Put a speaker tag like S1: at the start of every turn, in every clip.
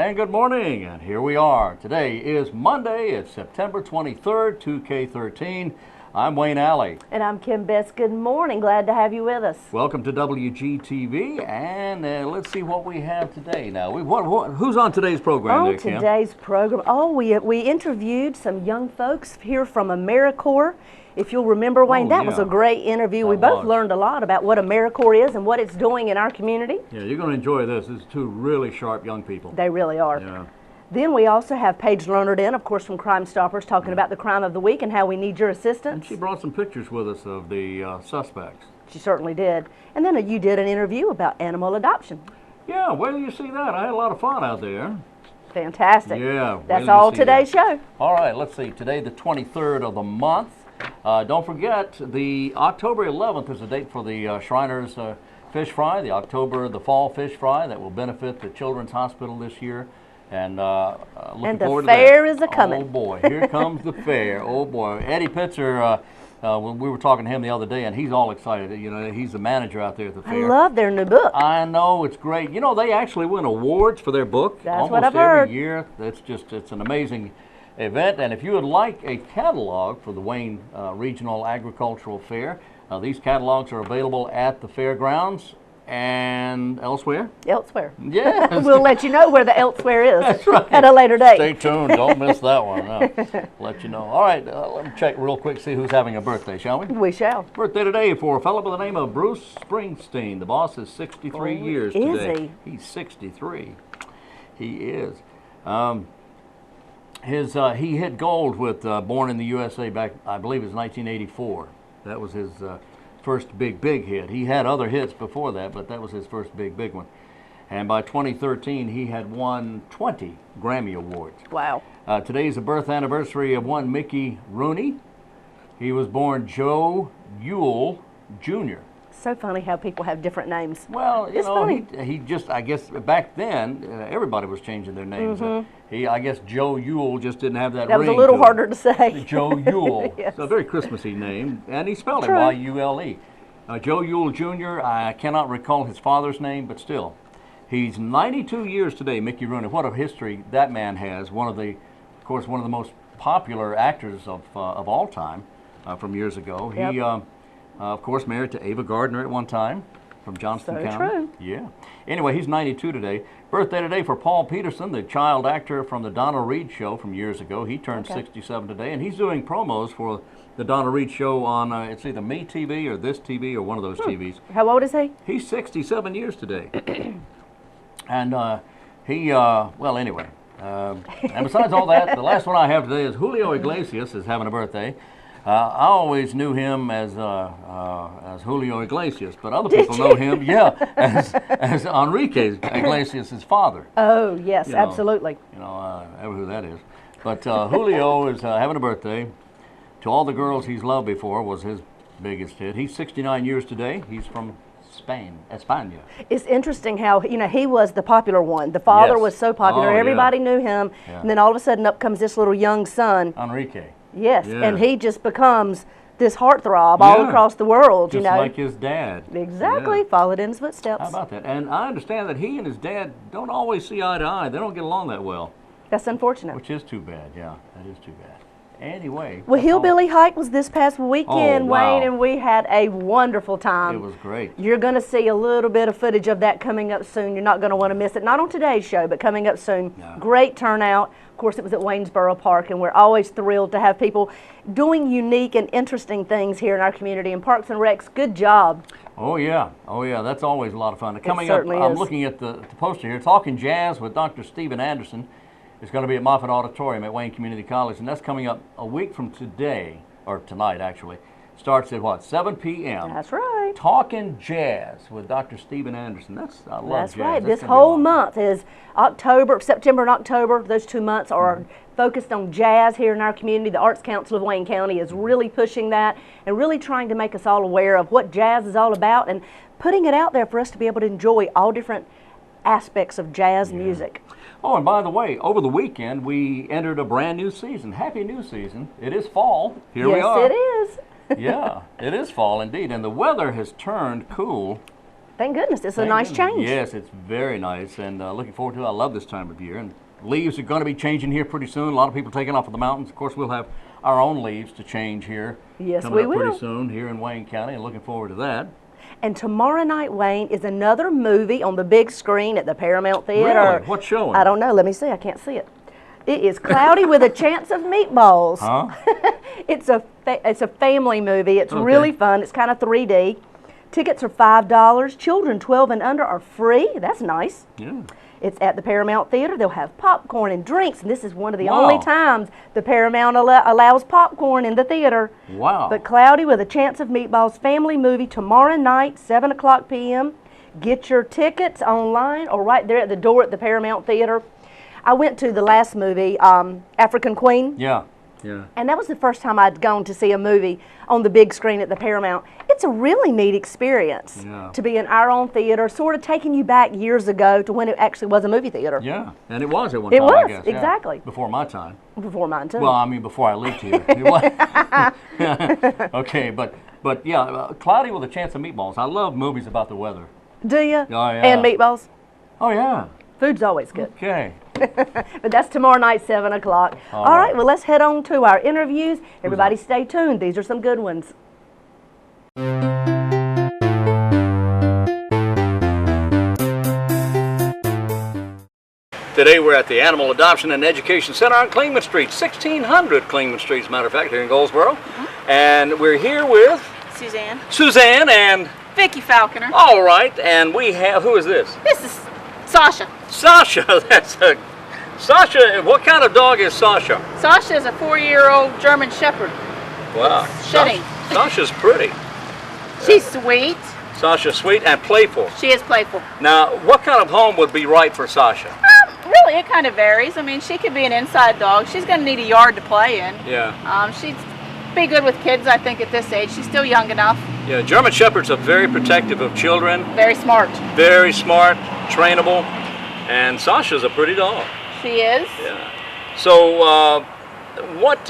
S1: And good morning, and here we are. Today is Monday, it's September 23rd, 2K13. I'm Wayne Alley.
S2: And I'm Kim Best. Good morning, glad to have you with us.
S1: Welcome to WGTV, and let's see what we have today. Now, who's on today's program there, Kim?
S2: On today's program, we interviewed some young folks here from Americorps. If you'll remember, Wayne, that was a great interview. We both learned a lot about what Americorps is and what it's doing in our community.
S1: Yeah, you're going to enjoy this. It's two really sharp young people.
S2: They really are.
S1: Yeah.
S2: Then we also have Paige Learned in, of course, from Crimestoppers, talking about the crime of the week and how we need your assistance.
S1: And she brought some pictures with us of the suspects.
S2: She certainly did. And then you did an interview about animal adoption.
S1: Yeah, where do you see that? I had a lot of fun out there.
S2: Fantastic.
S1: Yeah.
S2: That's all today's show.
S1: All right, let's see. Today, the 23rd of the month. Don't forget, the October 11th is the date for the Shriners Fish Fry, the fall fish fry that will benefit the Children's Hospital this year. And looking forward to that.
S2: And the fair is a-coming.
S1: Oh, boy, here comes the fair. Oh, boy. Eddie Pitzer, when we were talking to him the other day, and he's all excited. You know, he's the manager out there at the fair.
S2: I love their new book.
S1: I know, it's great. You know, they actually win awards for their book.
S2: That's what I've heard.
S1: Almost every year. It's an amazing event. And if you would like a catalog for the Wayne Regional Agricultural Fair, these catalogs are available at the fairgrounds and elsewhere.
S2: Elsewhere.
S1: Yes.
S2: We'll let you know where the elsewhere is.
S1: That's right.
S2: At a later date.
S1: Stay tuned. Don't miss that one. No. Let you know. All right. Let me check real quick, see who's having a birthday, shall we?
S2: We shall.
S1: Birthday today for a fellow by the name of Bruce Springsteen. The boss is 63 years today.
S2: Is he?
S1: He's 63. He is. He hit gold with Born in the USA back, I believe it was 1984. That was his first big hit. He had other hits before that, but that was his first big one. And by 2013, he had won 20 Grammy Awards.
S2: Wow.
S1: Today is the birth anniversary of one Mickey Rooney. He was born Joe Yule Jr.
S2: So funny how people have different names.
S1: Well, you
S2: It's
S1: know,
S2: funny.
S1: he just, I guess back then, everybody was changing their names. I guess Joe Yule just didn't have that ring.
S2: That was a little harder to say.
S1: Joe Yule.
S2: Yes.
S1: It's a very Christmassy name, and he spelled it
S2: True.
S1: Y-U-L-E. Joe Yule Jr., I cannot recall his father's name, but still. He's 92 years today, Mickey Rooney. What a history that man has. Of course, one of the most popular actors of all time from years ago.
S2: Yep.
S1: He, of course, married to Ava Gardner at one time from Johnston
S2: So
S1: County.
S2: true.
S1: Yeah. Anyway, he's 92 today. Birthday today for Paul Peterson, the child actor from the Donna Reed Show from years ago. He turned 67 today, and he's doing promos for the Donna Reed Show on, it's either Me TV or This TV or one of those TVs.
S2: How old is he?
S1: He's 67 years today. And anyway. And besides all that, the last one I have today is Julio Iglesias is having a birthday. I always knew him as Julio Iglesias, but other people know him, as Enrique Iglesias' father.
S2: Oh, yes,
S1: You know,
S2: absolutely.
S1: You know, ever who that is. But Julio is having a birthday. To All the Girls He's Loved Before was his biggest hit. He's 69 years today. He's from Spain, España.
S2: It's interesting how, he was the popular one. The father was so popular.
S1: Oh, yeah.
S2: Everybody knew him.
S1: Yeah.
S2: And then all of a sudden up comes this little young son.
S1: Enrique.
S2: Yes,
S1: Yeah.
S2: and he just becomes this heartthrob all across the world,
S1: Just like his dad.
S2: Exactly,
S1: Yeah.
S2: followed in his footsteps.
S1: How about that? And I understand that he and his dad don't always see eye to eye. They don't get along that well.
S2: That's unfortunate.
S1: Which is too bad, yeah. That is too bad. Anyway.
S2: Well, Hillbilly Hike was this past weekend,
S1: Oh, wow.
S2: Wayne, and we had a wonderful time.
S1: It was great.
S2: You're going to see a little bit of footage of that coming up soon. You're not going to want to miss it. Not on today's show, but coming up soon.
S1: No.
S2: Great turnout. Of course, it was at Waynesboro Park, and we're always thrilled to have people doing unique and interesting things here in our community. And Parks and Recs, good job.
S1: Oh, yeah. Oh, yeah. That's always a lot of fun. Coming up,
S2: certainly
S1: I'm
S2: is.
S1: looking at the poster here, Talking Jazz with Dr. Stephen Anderson. It's going to be at Moffett Auditorium at Wayne Community College, and that's coming up a week from today, or tonight actually. Starts at what, 7 p.m.
S2: That's right.
S1: Talking Jazz with Dr. Stephen Anderson. I love
S2: That's
S1: jazz.
S2: right.
S1: That's
S2: This
S1: gonna be a
S2: whole
S1: lot of fun.
S2: month is September and October. Those 2 months are focused on jazz here in our community. The Arts Council of Wayne County is really pushing that and really trying to make us all aware of what jazz is all about and putting it out there for us to be able to enjoy all different aspects of jazz music.
S1: Oh, and by the way, over the weekend, we entered a brand new season. Happy new season. It is fall. Here we are.
S2: Yes, it is.
S1: Yeah, it is fall indeed. And the weather has turned cool
S2: Thank goodness. It's a
S1: Thank
S2: nice
S1: goodness.
S2: change.
S1: Yes, it's very nice, and looking forward to it. I love this time of year. And leaves are going to be changing here pretty soon. A lot of people taking off of the mountains. Of course, we'll have our own leaves to change here.
S2: Yes,
S1: coming
S2: we
S1: up
S2: will.
S1: pretty soon here in Wayne County, and looking forward to that.
S2: And tomorrow night, Wayne, is another movie on the big screen at the Paramount Theater.
S1: Really? What's showing?
S2: I don't know. Let me see. I can't see it. It is Cloudy with a Chance of Meatballs.
S1: Huh?
S2: It's a family movie. It's
S1: Okay.
S2: really fun. It's kind of 3D. Tickets are $5. Children 12 and under are free. That's nice.
S1: Yeah.
S2: It's at the Paramount Theater. They'll have popcorn and drinks, and this is one of the
S1: Wow.
S2: only times the Paramount allows popcorn in the theater.
S1: Wow.
S2: But Cloudy with a Chance of Meatballs family movie tomorrow night, 7 o'clock p.m. Get your tickets online or right there at the door at the Paramount Theater. I went to the last movie, African Queen.
S1: Yeah. Yeah.
S2: And that was the first time I'd gone to see a movie on the big screen at the Paramount. It's a really neat experience to be in our own theater, sort of taking you back years ago to when it actually was a movie theater.
S1: Yeah. And it was at one
S2: It
S1: time, I
S2: was,
S1: guess. Yeah.
S2: exactly.
S1: Before my time.
S2: Before mine, too.
S1: Well, I mean, before I lived here. It was. Okay, but yeah, Cloudy with a Chance of Meatballs. I love movies about the weather.
S2: Do you?
S1: Oh, yeah.
S2: And meatballs?
S1: Oh, yeah.
S2: Food's always good.
S1: Okay.
S2: But that's tomorrow night, 7 o'clock. All right, well, let's head on to our interviews. Everybody stay tuned. These are some good ones.
S1: Today we're at the Animal Adoption and Education Center on Clingman Street, 1600 Clingman Street, as a matter of fact, here in Goldsboro. And we're here with
S3: Suzanne
S1: and
S3: Vicki Falconer.
S1: all right, and we have, who is this?
S3: This is Sasha.
S1: Sasha. Sasha, what kind of dog is Sasha?
S3: Sasha is a 4-year-old German Shepherd.
S1: Wow.
S3: Shedding.
S1: Sasha's pretty.
S3: She's sweet.
S1: Sasha's sweet and playful.
S3: She is playful.
S1: Now, what kind of home would be right for Sasha?
S3: Really, it kind of varies. I mean, she could be an inside dog. She's going to need a yard to play in.
S1: Yeah.
S3: She'd be good with kids, I think, at this age. She's still young enough.
S1: Yeah, German Shepherds are very protective of children,
S3: Very smart.
S1: very smart, trainable, and Sasha's a pretty dog.
S3: She is.
S1: Yeah. So, what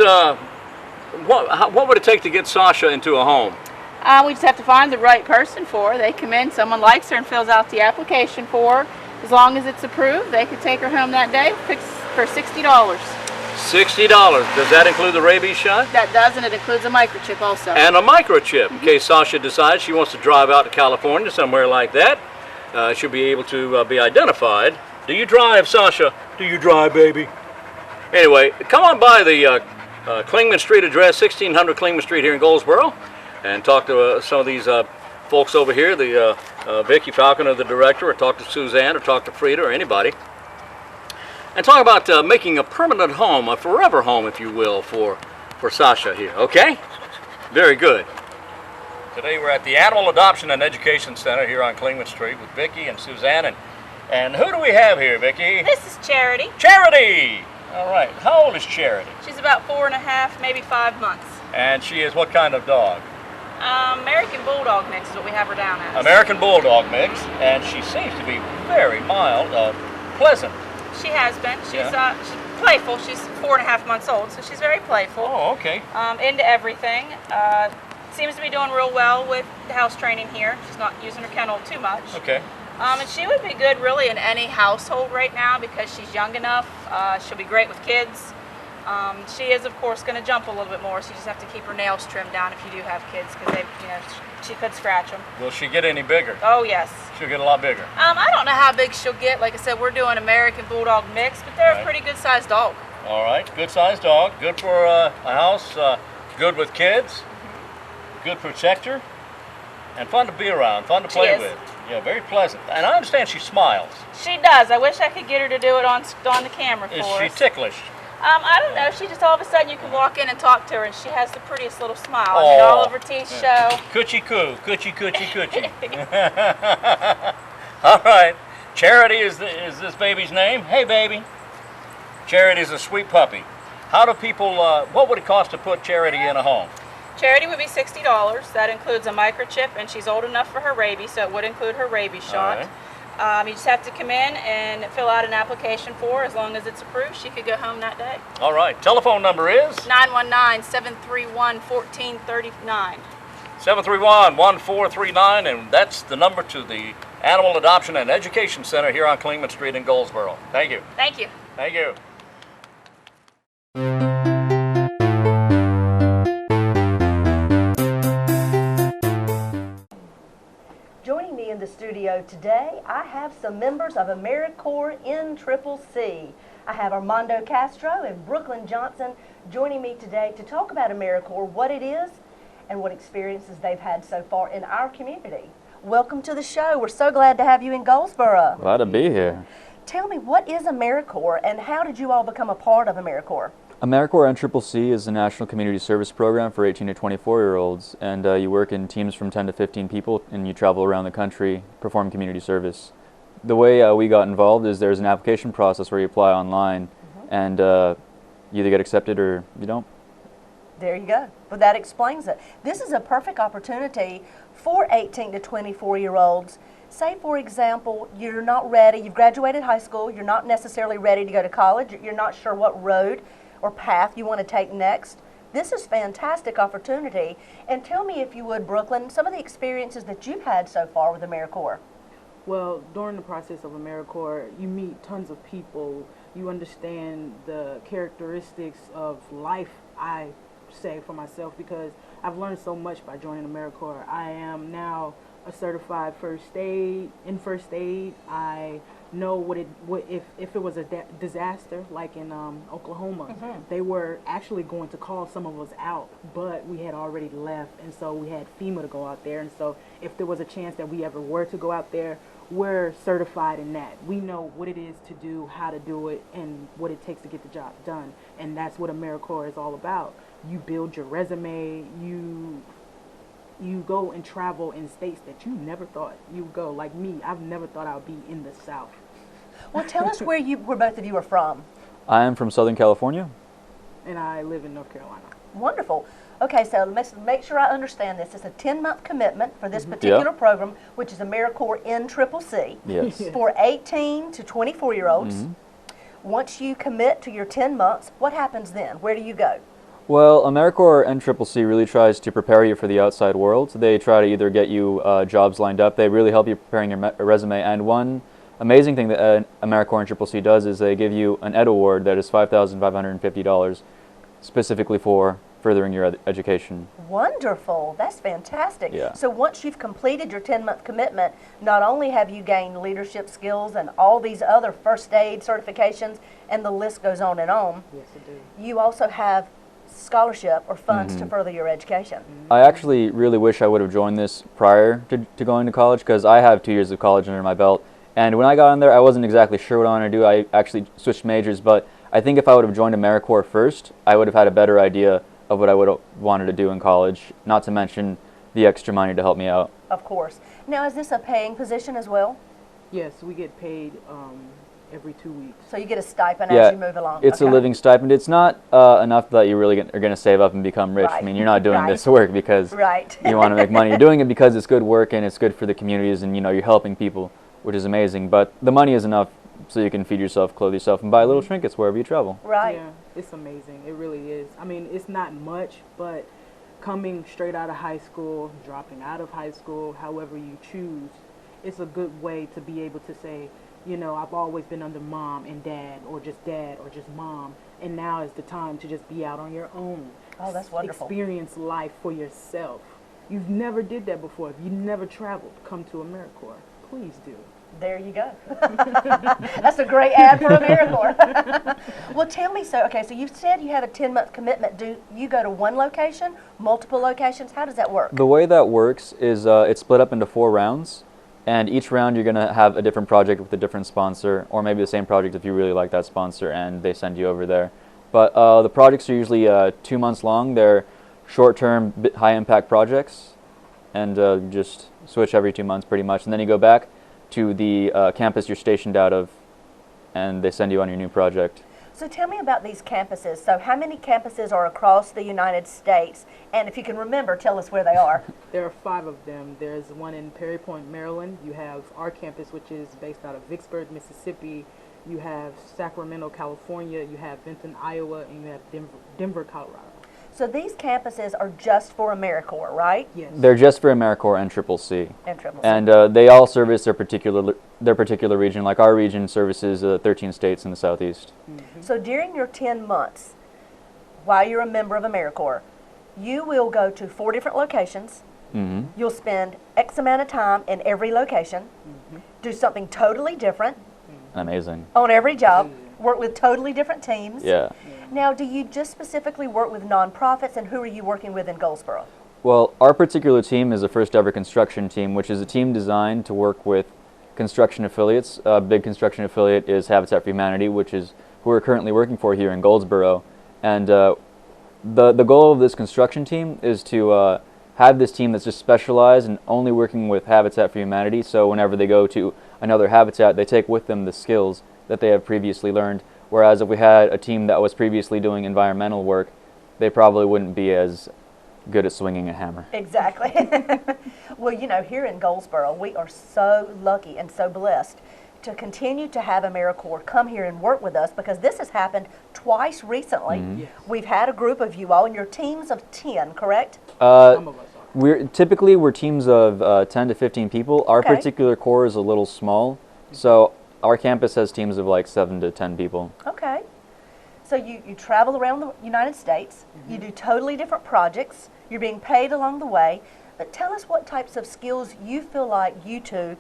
S1: would it take to get Sasha into a home?
S3: We just have to find the right person for her. They come in, someone likes her and fills out the application for her. As long as it's approved, they could take her home that day for $60.
S1: $60. Does that include the rabies shot?
S3: That does, and it includes a microchip also.
S1: And a microchip, in case Sasha decides she wants to drive out to California, somewhere like that. She'll be able to be identified. Do you drive, Sasha? Do you drive, baby? Anyway, come on by the Clingman Street address, 1600 Clingman Street here in Goldsboro, and talk to some of these folks over here, the Vicki Falconer, the director, or talk to Suzanne, or talk to Frida, or anybody. And talk about making a permanent home, a forever home, if you will, for Sasha here, okay? Very good. Today we're at the Animal Adoption and Education Center here on Clingman Street with Vicki and Suzanne. And who do we have here, Vicki?
S3: This is Charity.
S1: Charity! All right, how old is Charity?
S3: She's about 4.5, maybe 5 months.
S1: And she is what kind of dog?
S3: American Bulldog mix is what we have her down as.
S1: American Bulldog mix, and she seems to be very mild, pleasant.
S3: She has been. She's playful. She's 4.5 months old, so she's very playful.
S1: Oh, okay.
S3: Into everything. Seems to be doing real well with house training here. She's not using her kennel too much.
S1: Okay.
S3: And she would be good really in any household right now because she's young enough. She'll be great with kids. She is, of course, going to jump a little bit more, so you just have to keep her nails trimmed down if you do have kids, because she could scratch them.
S1: Will she get any bigger?
S3: Oh, yes.
S1: She'll get a lot bigger.
S3: I don't know how big she'll get. Like I said, we're doing American Bulldog mix, but they're a pretty good-sized dog.
S1: All right, good-sized dog, good for a house, good with kids, good protector, and fun to be around, fun to play with. Yeah, very pleasant. And I understand she smiles.
S3: She does. I wish I could get her to do it on the camera for us.
S1: Is she ticklish?
S3: I don't know. She just all of a sudden you can walk in and talk to her, and she has the prettiest little smile. I mean, all of her teeth show.
S1: Coochie coo, coochie coochie coochie. All right. Charity is this baby's name? Hey, baby. Charity's a sweet puppy. How do people? What would it cost to put Charity in a home?
S3: Charity would be $60. That includes a microchip, and she's old enough for her rabies, so it would include her rabies shot.
S1: Right.
S3: You just have to come in and fill out an application for her. As long as it's approved, she could go home that day.
S1: All right. Telephone number is?
S3: 919-731-1439.
S1: 731-1439, and that's the number to the Animal Adoption and Education Center here on Clingman Street in Goldsboro. Thank you.
S3: Thank you.
S1: Thank you.
S2: Joining me in the studio today, I have some members of Americorps NCCC. I have Armando Castro and Brooklyn Johnson joining me today to talk about Americorps, what it is, and what experiences they've had so far in our community. Welcome to the show. We're so glad to have you in Goldsboro.
S4: Glad to be here.
S2: Tell me, what is Americorps, and how did you all become a part of Americorps?
S4: Americorps NCCC is a national community service program for 18 to 24-year-olds, and you work in teams from 10 to 15 people, and you travel around the country, perform community service. The way we got involved is there's an application process where you apply online, and you either get accepted or you don't.
S2: There you go. Well, that explains it. This is a perfect opportunity for 18 to 24-year-olds. Say, for example, you're not ready, you've graduated high school, you're not necessarily ready to go to college, you're not sure what road or path you want to take next. This is a fantastic opportunity. And tell me, if you would, Brooklyn, some of the experiences that you've had so far with Americorps.
S5: Well, during the process of Americorps, you meet tons of people. You understand the characteristics of life, I say for myself, because I've learned so much by joining Americorps. I am now a certified first aid. I know if it was a disaster like in Oklahoma, they were actually going to call some of us out, but we had already left, and so we had FEMA to go out there. And so if there was a chance that we ever were to go out there, we're certified in that. We know what it is to do, how to do it, and what it takes to get the job done. And that's what Americorps is all about. You build your resume, you go and travel in states that you never thought you would go. Like me, I've never thought I would be in the South.
S2: Well, tell us where both of you are from.
S4: I am from Southern California.
S5: And I live in North Carolina.
S2: Wonderful. Okay, so let's make sure I understand this. It's a 10-month commitment for this particular program, which is Americorps NCCC,
S4: Yes.
S2: for 18 to 24-year-olds. Once you commit to your 10 months, what happens then? Where do you go?
S4: Well, Americorps NCCC really tries to prepare you for the outside world. They try to either get you jobs lined up. They really help you preparing your resume. And one amazing thing that Americorps NCCC does is they give you an Ed Award that is $5,550 specifically for furthering your education.
S2: Wonderful. That's fantastic.
S4: Yeah.
S2: So once you've completed your 10-month commitment, not only have you gained leadership skills and all these other first aid certifications, and the list goes on and on,
S5: Yes, I do.
S2: you also have scholarship or funds to further your education.
S4: I actually really wish I would have joined this prior to going to college, because I have 2 years of college under my belt. And when I got in there, I wasn't exactly sure what I wanted to do. I actually switched majors, but I think if I would have joined Americorps first, I would have had a better idea of what I would have wanted to do in college, not to mention the extra money to help me out.
S2: Of course. Now, is this a paying position as well?
S5: Yes, we get paid every 2 weeks.
S2: So you get a stipend
S4: Yeah,
S2: as you move along?
S4: it's a
S2: Okay.
S4: living stipend. It's not enough that you really are going to save up and become rich.
S2: Right.
S4: I mean, you're not doing
S2: Right.
S4: this work because
S2: Right.
S4: you want to make money. You're doing it because it's good work and it's good for the communities, and you're helping people, which is amazing. But the money is enough so you can feed yourself, clothe yourself, and buy little trinkets wherever you travel.
S2: Right.
S5: Yeah, it's amazing. It really is. I mean, it's not much, but coming straight out of high school, dropping out of high school, however you choose, it's a good way to be able to say, I've always been under mom and dad or just mom, and now is the time to just be out on your own.
S2: Oh, that's wonderful.
S5: Experience life for yourself. You've never did that before. If you never traveled, come to Americorps. Please do.
S2: There you go. That's a great ad for Americorps. Well, tell me, so you said you have a 10-month commitment. Do you go to one location, multiple locations? How does that work?
S4: The way that works is it's split up into 4 rounds, and each round you're going to have a different project with a different sponsor, or maybe the same project if you really like that sponsor and they send you over there. But the projects are usually 2 months long. They're short-term, high-impact projects, and just switch every 2 months pretty much, and then you go back to the campus you're stationed out of, and they send you on your new project.
S2: So tell me about these campuses. So how many campuses are across the United States? And if you can remember, tell us where they are.
S5: There are 5 of them. There's one in Perry Point, Maryland. You have our campus, which is based out of Vicksburg, Mississippi. You have Sacramento, California. You have Benton, Iowa, and you have Denver, Colorado.
S2: So these campuses are just for Americorps, right?
S5: Yes.
S4: They're just for Americorps and Triple C.
S2: And Triple C.
S4: And they all service their particular region. Like our region services 13 states in the southeast.
S2: So during your 10 months, while you're a member of Americorps, you will go to 4 different locations. You'll spend X amount of time in every location, do something totally different
S4: Amazing.
S2: on every job, work with totally different teams.
S4: Yeah.
S2: Now, do you just specifically work with nonprofits, and who are you working with in Goldsboro?
S4: Well, our particular team is the first ever construction team, which is a team designed to work with construction affiliates. A big construction affiliate is Habitat for Humanity, which is who we're currently working for here in Goldsboro. And the goal of this construction team is to have this team that's just specialized in only working with Habitat for Humanity. So whenever they go to another habitat, they take with them the skills that they have previously learned. Whereas if we had a team that was previously doing environmental work, they probably wouldn't be as good at swinging a hammer.
S2: Exactly. Well, you know, here in Goldsboro, we are so lucky and so blessed to continue to have Americorps come here and work with us, because this has happened twice recently.
S5: Yes.
S2: We've had a group of you all, and your teams of 10, correct?
S5: Some of us are.
S4: We're teams of 10 to 15 people. Our
S2: Okay.
S4: particular corps is a little small, so our campus has teams of like 7 to 10 people.
S2: Okay. So you travel around the United States, you do totally different projects, you're being paid along the way, but tell us what types of skills you feel like you two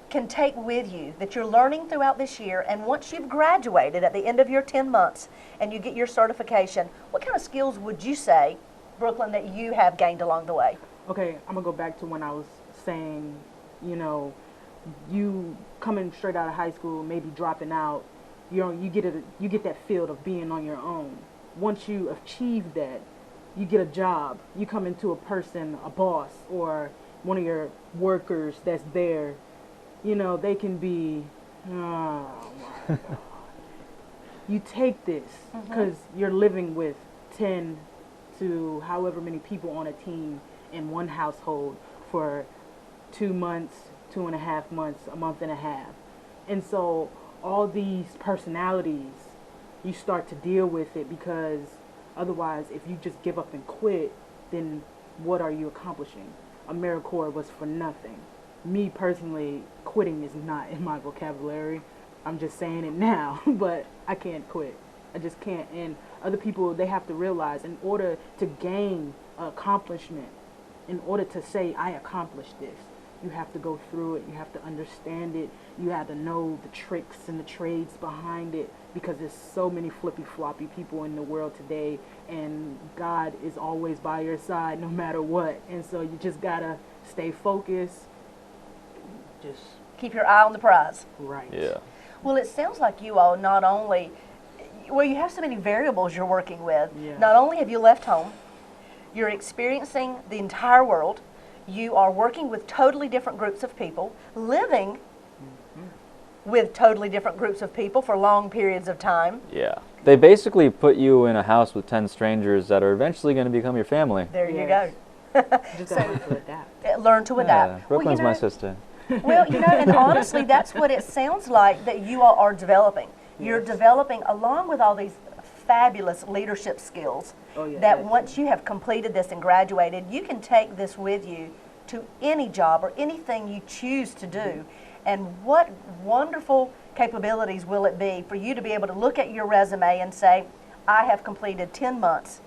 S2: can take with you that you're learning throughout this year, and once you've graduated at the end of your 10 months and you get your certification, what kind of skills would you say, Brooklyn, that you have gained along the way?
S5: Okay, I'm gonna go back to when I was saying, you know, you coming straight out of high school, maybe dropping out, you get that field of being on your own. Once you achieve that, you get a job. You come into a boss, or one of your workers that's there. You know, they can be, oh my God. You take this because you're living with 10 to however many people on a team in one household for 2 months, 2.5 months, a month and a half. And so all these personalities, you start to deal with it, because otherwise, if you just give up and quit, then what are you accomplishing? Americorps was for nothing. Me personally, quitting is not in my vocabulary. I'm just saying it now, but I can't quit. I just can't. And other people, they have to realize, in order to gain accomplishment, in order to say, I accomplished this, you have to go through it. You have to understand it. You have to know the tricks and the trades behind it, because there's so many flippy floppy people in the world today, and God is always by your side no matter what. And so you just gotta stay focused. Just
S2: Keep your eye on the prize.
S5: right.
S4: Yeah.
S2: Well, it sounds like you all not only, well, you have so many variables you're working with.
S5: Yeah.
S2: Not only have you left home, you're experiencing the entire world. You are working with totally different groups of people, living with totally different groups of people for long periods of time.
S4: Yeah. They basically put you in a house with 10 strangers that are eventually going to become your family.
S2: There you
S5: Yes.
S2: go.
S5: Just gotta learn to adapt.
S2: Learn to adapt.
S4: Yeah, Brooklyn's my sister.
S2: Well, you know, and honestly, that's what it sounds like that you all are developing. You're developing, along with all these fabulous leadership skills,
S5: Oh, yeah,
S2: that
S5: that's
S2: once you have completed this and graduated, you can take this with you to any job or anything you choose to do. And what wonderful capabilities will it be for you to be able to look at your resume and say, I have completed 10 months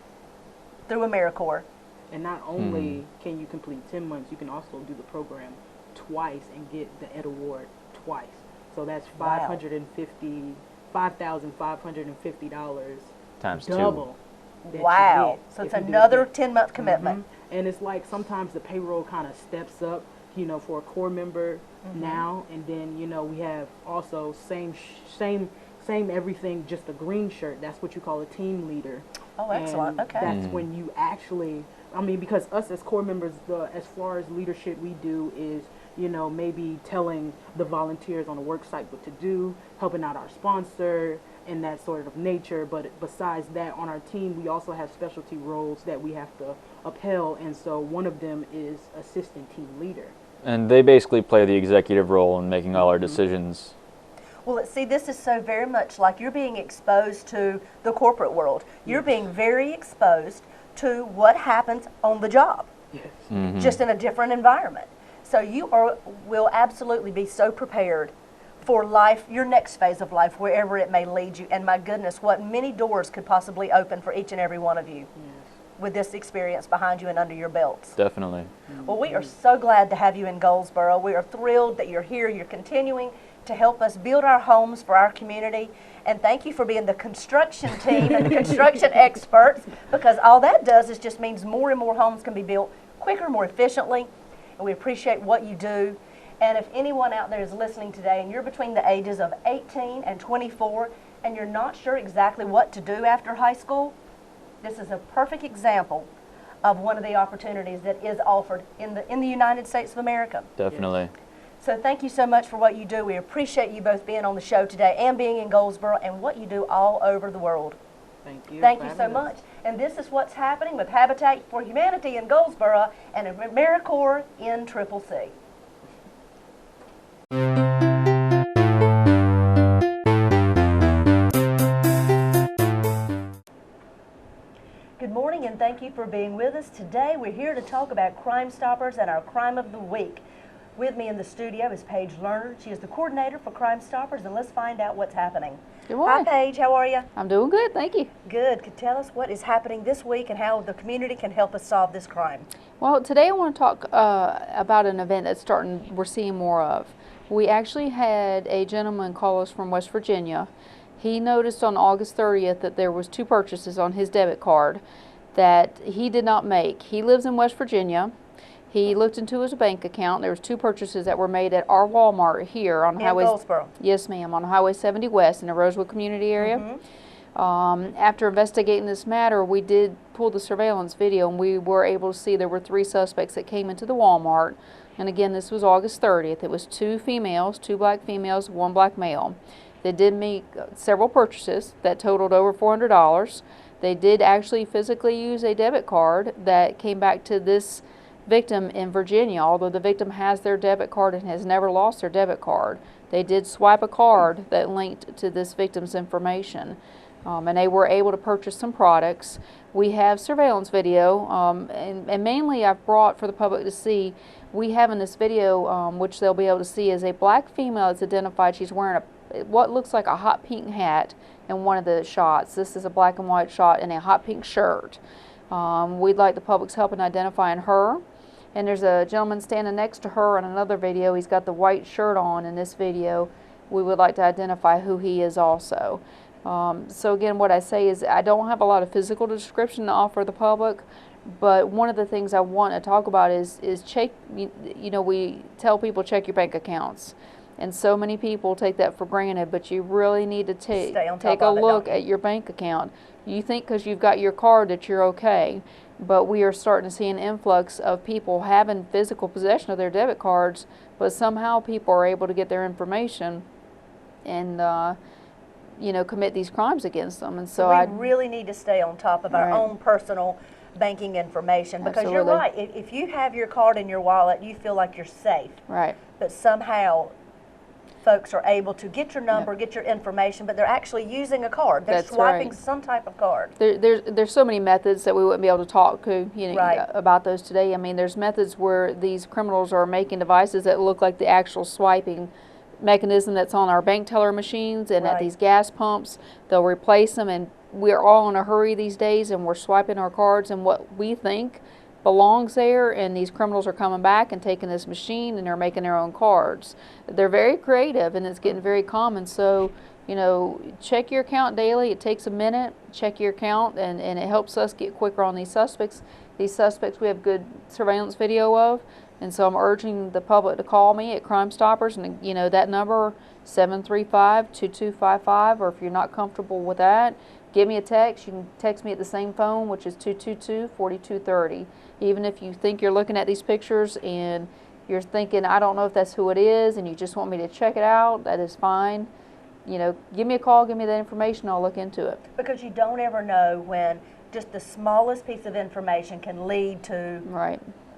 S2: through Americorps.
S5: And not only can you complete 10 months, you can also do the program twice and get the Ed Award twice. So that's
S2: Wow.
S5: $550
S4: Times
S5: double. that you
S2: Wow.
S5: get
S2: So
S5: if
S2: it's
S5: you do
S2: another
S5: that.
S2: 10-month commitment.
S5: And it's like sometimes the payroll kind of steps up, you know, for a core member now, and then, you know, we have also same everything, just a green shirt. That's what you call a team leader.
S2: Oh, excellent.
S5: And
S2: Okay.
S5: that's when you actually, I mean, because us as core members, as far as leadership we do is, you know, maybe telling the volunteers on the work site what to do, helping out our sponsor, and that sort of nature. But besides that, on our team, we also have specialty roles that we have to upheld, and so one of them is assistant team leader.
S4: And they basically play the executive role in making all our decisions.
S2: Well, see, this is so very much like you're being exposed to the corporate world. You're being very exposed to what happens on the job, just in a different environment. So you will absolutely be so prepared for life, your next phase of life, wherever it may lead you. And my goodness, what many doors could possibly open for each and every one of you with this experience behind you and under your belts.
S4: Definitely.
S2: Well, we are so glad to have you in Goldsboro. We are thrilled that you're here. You're continuing to help us build our homes for our community. And thank you for being the construction team and the construction experts, because all that does is just means more and more homes can be built quicker, more efficiently. And we appreciate what you do. And if anyone out there is listening today and you're between the ages of 18 and 24 and you're not sure exactly what to do after high school, this is a perfect example of one of the opportunities that is offered in the United States of America.
S4: Definitely.
S2: So thank you so much for what you do. We appreciate you both being on the show today and being in Goldsboro and what you do all over the world.
S5: Thank you.
S2: Thank you so much. And this is what's happening with Habitat for Humanity in Goldsboro and Americorps in Triple C. Good morning and thank you for being with us. Today we're here to talk about Crimestoppers and our Crime of the Week. With me in the studio is Paige Lerner. She is the coordinator for Crimestoppers, and let's find out what's happening.
S6: Good morning.
S2: Hi Paige, how are you?
S6: I'm doing good, thank you.
S2: Good. Could tell us what is happening this week and how the community can help us solve this crime.
S6: Well, today I want to talk about an event that's we're seeing more of. We actually had a gentleman call us from West Virginia. He noticed on August 30th that there was 2 purchases on his debit card that he did not make. He lives in West Virginia. He looked into his bank account. There was 2 purchases that were made at our Walmart here on Highway.
S2: Goldsboro.
S6: Yes, ma'am, on Highway 70 West in the Rosewood community area. After investigating this matter, we did pull the surveillance video, and we were able to see there were 3 suspects that came into the Walmart. And again, this was August 30th. It was 2 females, 2 black females, 1 black male. They did make several purchases that totaled over $400. They did actually physically use a debit card that came back to this victim in Virginia, although the victim has their debit card and has never lost their debit card. They did swipe a card that linked to this victim's information. And they were able to purchase some products. We have surveillance video, and mainly I've brought for the public to see. We have in this video, which they'll be able to see, is a black female that's identified. She's wearing what looks like a hot pink hat in one of the shots. This is a black and white shot and a hot pink shirt. We'd like the public's help in identifying her. And there's a gentleman standing next to her in another video. He's got the white shirt on in this video. We would like to identify who he is also. So again, what I say is I don't have a lot of physical description to offer the public, but one of the things I want to talk about is check, you know, we tell people check your bank accounts. And so many people take that for granted, but you really need to take a look at your bank account. You think because you've got your card that you're okay, but we are starting to see an influx of people having physical possession of their debit cards, but somehow people are able to get their information and you know, commit these crimes against them. And so
S2: we really need to stay on top of our own personal banking information, because you're right. If you have your card in your wallet, you feel like you're safe.
S6: Right.
S2: But somehow folks are able to get your number, get your information, but they're actually using a card. They're swiping some type of card.
S6: There's so many methods that we wouldn't be able to talk to, you know, about those today. I mean, there's methods where these criminals are making devices that look like the actual swiping mechanism that's on our bank teller machines and at these gas pumps. They'll replace them, and we're all in a hurry these days, and we're swiping our cards and what we think belongs there, and these criminals are coming back and taking this machine and they're making their own cards. They're very creative, and it's getting very common. So, you know, check your account daily. It takes a minute. Check your account, and it helps us get quicker on these suspects. These suspects we have good surveillance video of, and so I'm urging the public to call me at Crimestoppers, and you know, that number 735-2255, or if you're not comfortable with that, give me a text. You can text me at the same phone, which is 222-4230. Even if you think you're looking at these pictures and you're thinking, I don't know if that's who it is, and you just want me to check it out, that is fine. You know, give me a call, give me that information, I'll look into it.
S2: Because you don't ever know when just the smallest piece of information can lead to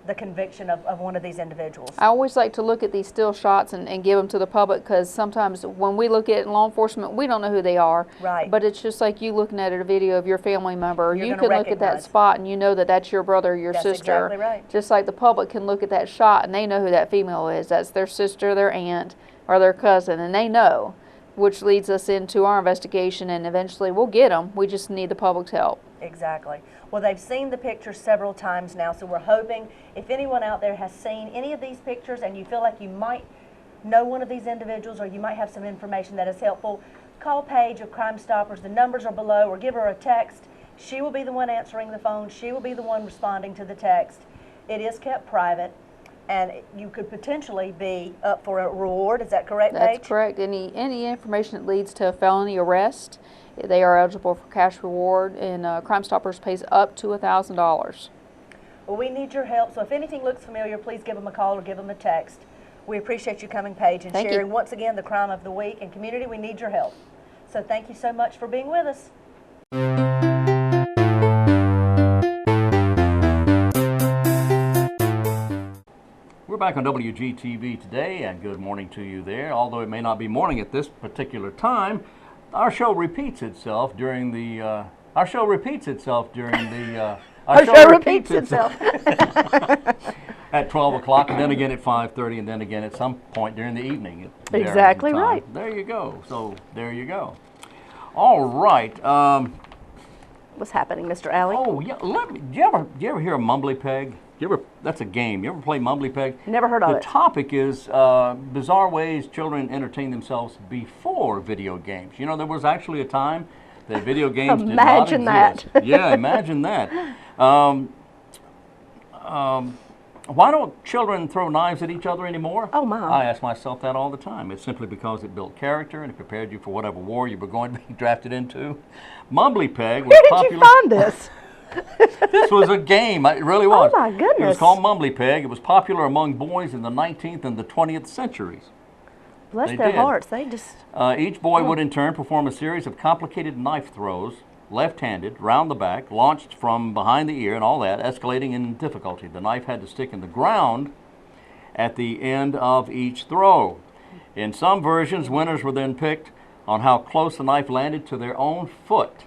S2: the conviction of one of these individuals.
S6: I always like to look at these still shots and give them to the public, because sometimes when we look at it in law enforcement, we don't know who they are.
S2: Right.
S6: But it's just like you looking at a video of your family member.
S2: You're
S6: You
S2: gonna
S6: can look at that
S2: recognize.
S6: spot and you know that that's your brother or your
S2: That's
S6: sister.
S2: exactly right.
S6: Just like the public can look at that shot and they know who that female is. That's their sister, their aunt, or their cousin, and they know, which leads us into our investigation, and eventually we'll get them. We just need the public's help.
S2: Exactly. Well, they've seen the pictures several times now, so we're hoping if anyone out there has seen any of these pictures and you feel like you might know one of these individuals or you might have some information that is helpful, call Paige of Crimestoppers. The numbers are below, or give her a text. She will be the one answering the phone. She will be the one responding to the text. It is kept private, and you could potentially be up for a reward. Is that correct, Paige?
S6: That's correct. Any information that leads to a felony arrest, they are eligible for cash reward, and Crimestoppers pays up to $1,000.
S2: Well, we need your help, so if anything looks familiar, please give them a call or give them a text. We appreciate you coming, Paige, and
S6: Thank you.
S2: sharing once again the crime of the week. And community, we need your help. So thank you so much for being with us.
S1: We're back on WGTV today, and good morning to you there. Although it may not be morning at this particular time, our show repeats itself during the. Our show repeats itself at 12 o'clock, and then again at 5:30, and then again at some point during the evening.
S2: Exactly
S1: time.
S2: right.
S1: There you go. So there you go. All right.
S2: What's happening, Mr. Alley?
S1: Oh yeah. Do you ever hear of Mumbly Peg? That's a game. You ever play Mumbly Peg?
S2: Never heard of
S1: it. The
S2: it.
S1: topic is bizarre ways children entertain themselves before video games. You know, there was actually a time that video games did not exist.
S2: Imagine that.
S1: Yeah, imagine that. Why don't children throw knives at each other anymore?
S2: Oh, my.
S1: I ask myself that all the time. It's simply because it built character and it prepared you for whatever war you were going to be drafted into. Mumbly Peg was
S2: Where did
S1: popular.
S2: you find this?
S1: This was a game. It really was.
S2: Oh, my goodness.
S1: It was called Mumbly Peg. It was popular among boys in the 19th and the 20th centuries.
S2: Bless
S1: They
S2: their
S1: did.
S2: hearts. They just.
S1: Each boy would in turn perform a series of complicated knife throws, left-handed, round the back, launched from behind the ear and all that, escalating in difficulty. The knife had to stick in the ground at the end of each throw. In some versions, winners were then picked on how close the knife landed to their own foot.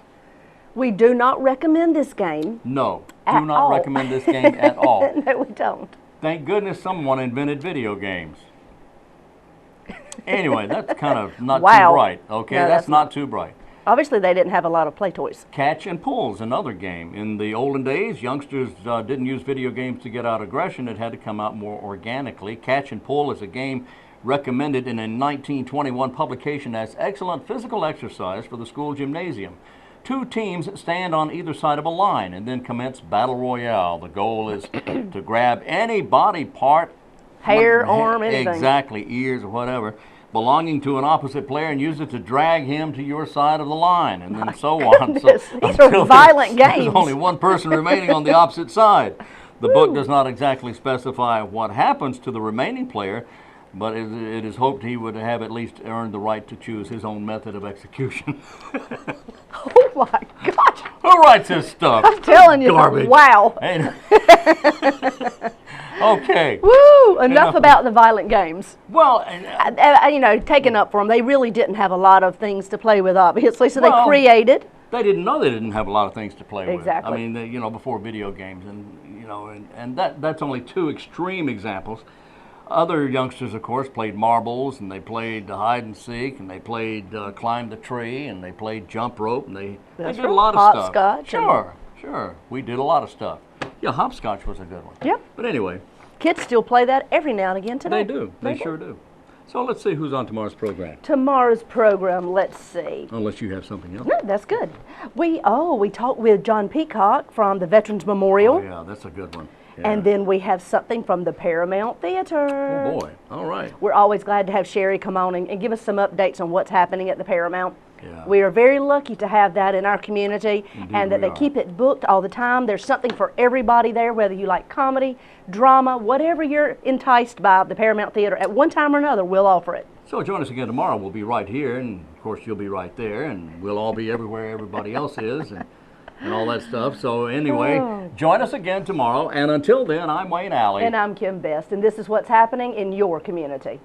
S2: We do not recommend this game.
S1: No,
S2: At
S1: do not
S2: all.
S1: recommend this game at all.
S2: No, we don't.
S1: Thank goodness someone invented video games. Anyway, that's kind of not
S2: Wow.
S1: too bright. Okay,
S2: No,
S1: that's
S2: that's
S1: not too bright.
S2: Obviously, they didn't have a lot of play toys.
S1: Catch and pull is another game. In the olden days, youngsters didn't use video games to get out aggression. It had to come out more organically. Catch and pull is a game recommended in a 1921 publication as excellent physical exercise for the school gymnasium. Two teams stand on either side of a line and then commence battle royale. The goal is to grab any body part,
S2: Hair, arm, anything.
S1: exactly, ears or whatever, belonging to an opposite player, and use it to drag him to your side of the line, and then so on.
S2: Goodness, these are
S1: until
S2: violent
S1: there's
S2: games.
S1: only one person remaining on the opposite side. The book does not exactly specify what happens to the remaining player, but it is hoped he would have at least earned the right to choose his own method of execution.
S2: Oh my gosh!
S1: Who writes this stuff?
S2: I'm telling you,
S1: Garbage.
S2: wow.
S1: Hey. Okay.
S2: Woo! Enough about the violent games.
S1: Well,
S2: You know, taken up for them. They really didn't have a lot of things to play with, obviously, so
S1: Well,
S2: they created.
S1: they didn't know they didn't have a lot of things to play with.
S2: Exactly.
S1: I mean, before video games, and that's only two extreme examples. Other youngsters, of course, played marbles, and they played hide and seek, and they played climb the tree, and they played jump rope, and they
S2: That's
S1: did a
S2: right.
S1: lot of stuff.
S2: Hopscotch and-
S1: Sure. We did a lot of stuff. Yeah, hopscotch was a good one.
S2: Yep.
S1: But anyway,
S2: Kids still play that every now and again today.
S1: they do. They sure do. So let's see who's on tomorrow's program.
S2: Tomorrow's program, let's see.
S1: Unless you have something else.
S2: No, that's good. We talked with John Peacock from the Veterans Memorial.
S1: Oh, yeah, that's a good one. Yeah.
S2: And then we have something from the Paramount Theater.
S1: Oh, boy. All right.
S2: We're always glad to have Sherry come on and give us some updates on what's happening at the Paramount.
S1: Yeah.
S2: We are very lucky to have that in our community,
S1: Indeed
S2: and that
S1: we
S2: they
S1: are.
S2: keep it booked all the time. There's something for everybody there, whether you like comedy, drama, whatever you're enticed by the Paramount Theater. At one time or another, we'll offer it.
S1: So join us again tomorrow. We'll be right here, and of course you'll be right there, and we'll all be everywhere everybody else is. And and all that stuff. So anyway, join us again tomorrow. And until then, I'm Wayne Alley.
S2: And I'm Kim Best, and this is what's happening in your community.